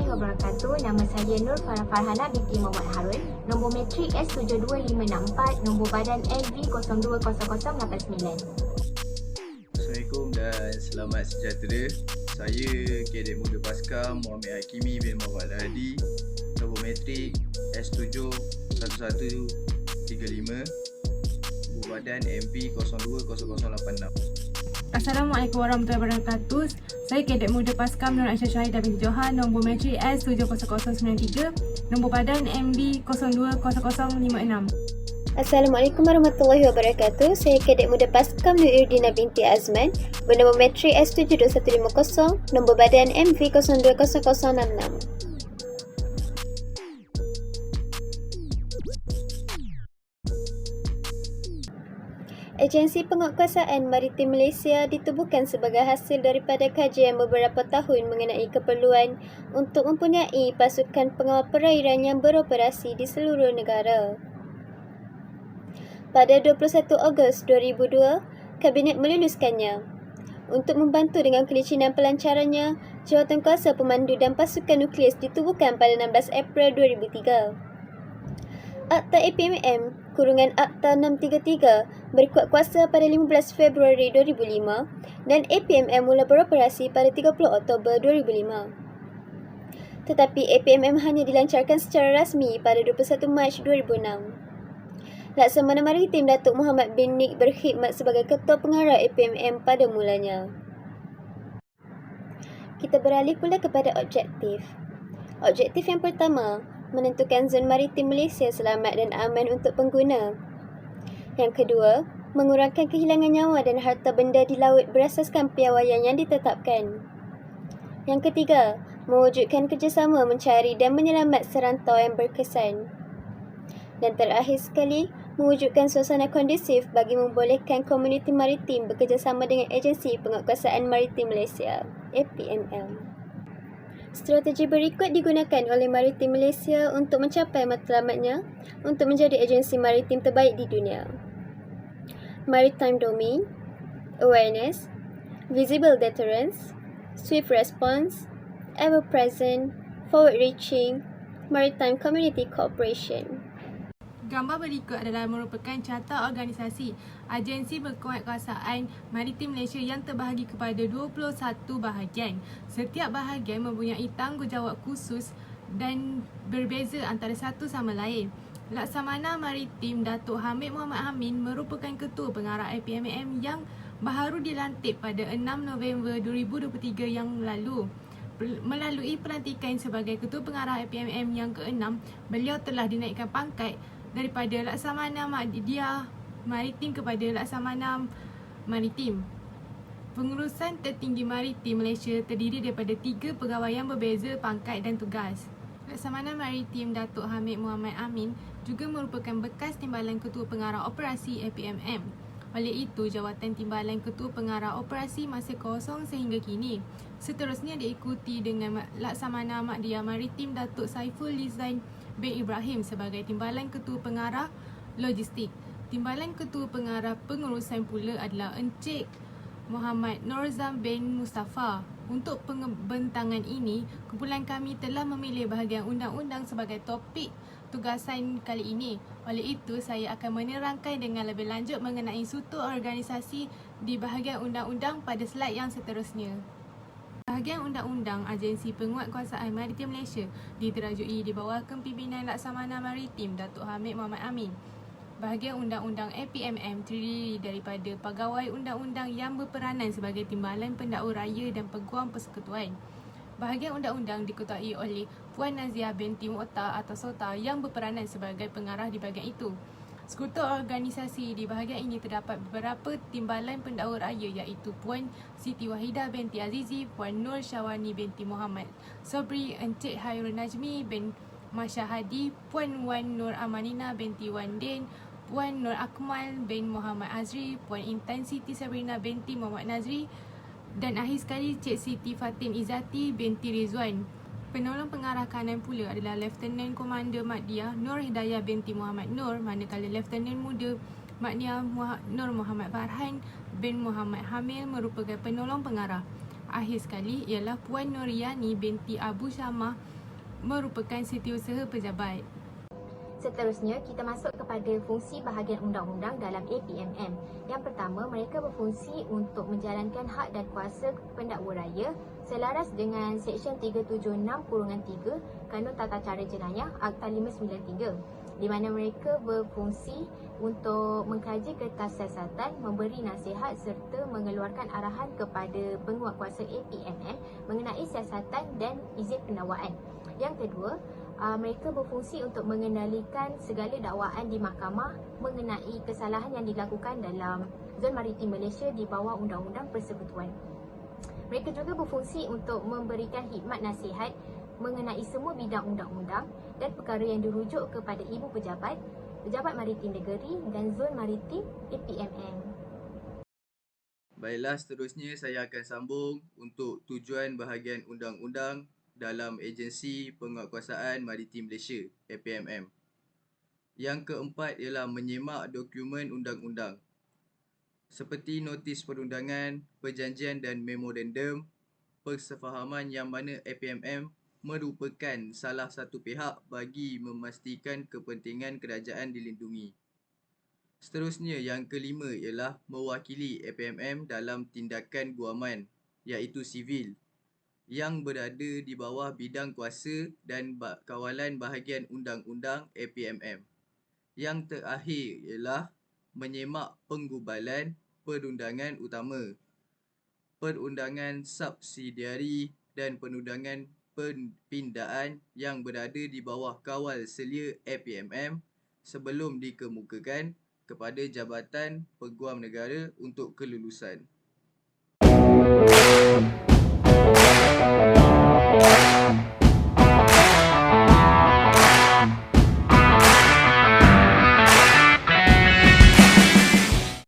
warahmatullahi wabarakatuh. Nama saya Nur Farah Farhana binti Muhammad Harun. Nombor matrik S72564, nombor badan LV020089. Assalamualaikum dan selamat sejahtera. Saya Kadet Muda Paskam Muhammad Hakimi bin Muhammad Hadi. Nombor matrik S71135, nombor badan MV020086. Assalamualaikum warahmatullahi wabarakatuh. Saya Kadet Muda Paskam Nur Aisyah Syahidah binti Johan, nombor matrik S70093, nombor badan MB020056. Assalamualaikum warahmatullahi wabarakatuh. Saya Kadet Muda Paskam Nur Irdina binti Azman, bernama matrik S72150, nombor badan MV020066. Agensi Penguatkuasaan Maritim Malaysia ditubuhkan sebagai hasil daripada kajian beberapa tahun mengenai keperluan untuk mempunyai pasukan pengawal perairan yang beroperasi di seluruh negara. Pada 21 Ogos 2002, Kabinet meluluskannya. Untuk membantu dengan kelicinan pelancarannya, Jawatankuasa Pemandu dan Pasukan Nukleus ditubuhkan pada 16 April 2003. Akta APMM Akta 633 berkuat kuasa pada 15 Februari 2005 dan APMM mula beroperasi pada 30 Oktober 2005. Tetapi APMM hanya dilancarkan secara rasmi pada 21 Mac 2006. Laksamana Maritim Datuk Muhammad bin Nik berkhidmat sebagai Ketua Pengarah APMM pada mulanya. Kita beralih pula kepada objektif. Objektif yang pertama, menentukan zon maritim Malaysia selamat dan aman untuk pengguna. Yang kedua, mengurangkan kehilangan nyawa dan harta benda di laut berasaskan piawaian yang ditetapkan. Yang ketiga, mewujudkan kerjasama mencari dan menyelamat serantau yang berkesan. Dan terakhir sekali, mewujudkan suasana kondusif bagi membolehkan komuniti maritim bekerjasama dengan Agensi Penguatkuasaan Maritim Malaysia, APMM. Strategi berikut digunakan oleh Maritim Malaysia untuk mencapai matlamatnya untuk menjadi agensi maritim terbaik di dunia. Maritime Domain, Awareness, Visible Deterrence, Swift Response, Ever Present, Forward Reaching, Maritime Community Cooperation. Gambar berikut adalah merupakan carta organisasi Agensi Penguatkuasaan Maritim Malaysia yang terbahagi kepada 21 bahagian. Setiap bahagian mempunyai tanggungjawab khusus dan berbeza antara satu sama lain. Laksamana Maritim Datuk Hamid Muhammad Amin merupakan Ketua Pengarah APMM yang baharu dilantik pada 6 November 2023 yang lalu. Melalui pelantikan sebagai Ketua Pengarah APMM yang ke-6, beliau telah dinaikkan pangkat daripada Laksamana Madya Maritim kepada Laksamana Maritim. Pengurusan tertinggi Maritim Malaysia terdiri daripada 3 pegawai yang berbeza pangkat dan tugas. Laksamana Maritim Datuk Hamid Muhammad Amin juga merupakan bekas Timbalan Ketua Pengarah Operasi APMM. Oleh itu, jawatan Timbalan Ketua Pengarah Operasi masih kosong sehingga kini. Seterusnya diikuti dengan Laksamana Madya Maritim Datuk Saiful Lizain bin Ibrahim sebagai Timbalan Ketua Pengarah Logistik. Timbalan Ketua Pengarah Pengurusan pula adalah Encik Muhammad Norzam bin Mustafa. Untuk pembentangan ini, kumpulan kami telah memilih bahagian undang-undang sebagai topik tugasan kali ini. Oleh itu, saya akan menerangkan dengan lebih lanjut mengenai struktur organisasi di bahagian undang-undang pada slide yang seterusnya. Bahagian Undang-Undang Agensi Penguatkuasaan Maritim Malaysia diterajui di bawah kepimpinan Laksamana Maritim Datuk Hamid Muhammad Amin. Bahagian Undang-Undang APMM terdiri daripada pegawai undang-undang yang berperanan sebagai Timbalan Pendakwa Raya dan Peguam Persekutuan. Bahagian undang-undang diketuai oleh Puan Naziah binti Mokhtar atau Sota yang berperanan sebagai pengarah di bahagian itu. Struktur organisasi di bahagian ini terdapat beberapa timbalan pendakwa raya iaitu Puan Siti Wahidah binti Azizi, Puan Nur Syawani binti Muhammad Sobri, Encik Hairul Najmi bin Masya Hadi, Puan Wan Nur Amanina binti Wan Din, Puan Nur Akmal bin Muhammad Azri, Puan Intan Siti Sabrina binti Muhammad Nazri dan akhir sekali Cik Siti Fatin Izzati binti Rizwan. Penolong pengarah kanan pula adalah Lieutenant Komander Madya Nur Hidayah binti Muhammad Nur, manakala Lieutenant Muda Madya Nur Muhammad Farhan bin Muhammad Hamil merupakan penolong pengarah. akhir sekali ialah Puan Nuriani binti Abu Syamah merupakan setiausaha pejabat. Seterusnya, kita masuk kepada fungsi bahagian undang-undang dalam APMM. Yang pertama, mereka berfungsi untuk menjalankan hak dan kuasa pendakwa raya selaras dengan Seksyen 376-3 Kanun Tata Cara Jenayah Akta 593, di mana mereka berfungsi untuk mengkaji kertas siasatan, memberi nasihat serta mengeluarkan arahan kepada penguatkuasa APMM mengenai siasatan dan izin pendakwaan. Yang kedua, mereka berfungsi untuk mengendalikan segala dakwaan di mahkamah mengenai kesalahan yang dilakukan dalam zon maritim Malaysia di bawah Undang-Undang Persekutuan. Mereka juga berfungsi untuk memberikan khidmat nasihat mengenai semua bidang undang-undang dan perkara yang dirujuk kepada Ibu Pejabat, Pejabat Maritim Negeri dan Zon Maritim APMM. Baiklah, seterusnya saya akan sambung untuk tujuan bahagian undang-undang dalam Agensi Penguatkuasaan Maritim Malaysia, APMM. Yang keempat ialah menyemak dokumen undang-undang seperti notis perundangan, perjanjian dan memorandum persefahaman yang mana APMM merupakan salah satu pihak bagi memastikan kepentingan kerajaan dilindungi. Seterusnya, yang kelima ialah mewakili APMM dalam tindakan guaman iaitu sivil yang berada di bawah bidang kuasa dan kawalan bahagian undang-undang APMM. Yang terakhir ialah menyemak penggubalan perundangan utama, perundangan subsidiari dan perundangan pindaan yang berada di bawah kawal selia APMM sebelum dikemukakan kepada Jabatan Peguam Negara untuk kelulusan.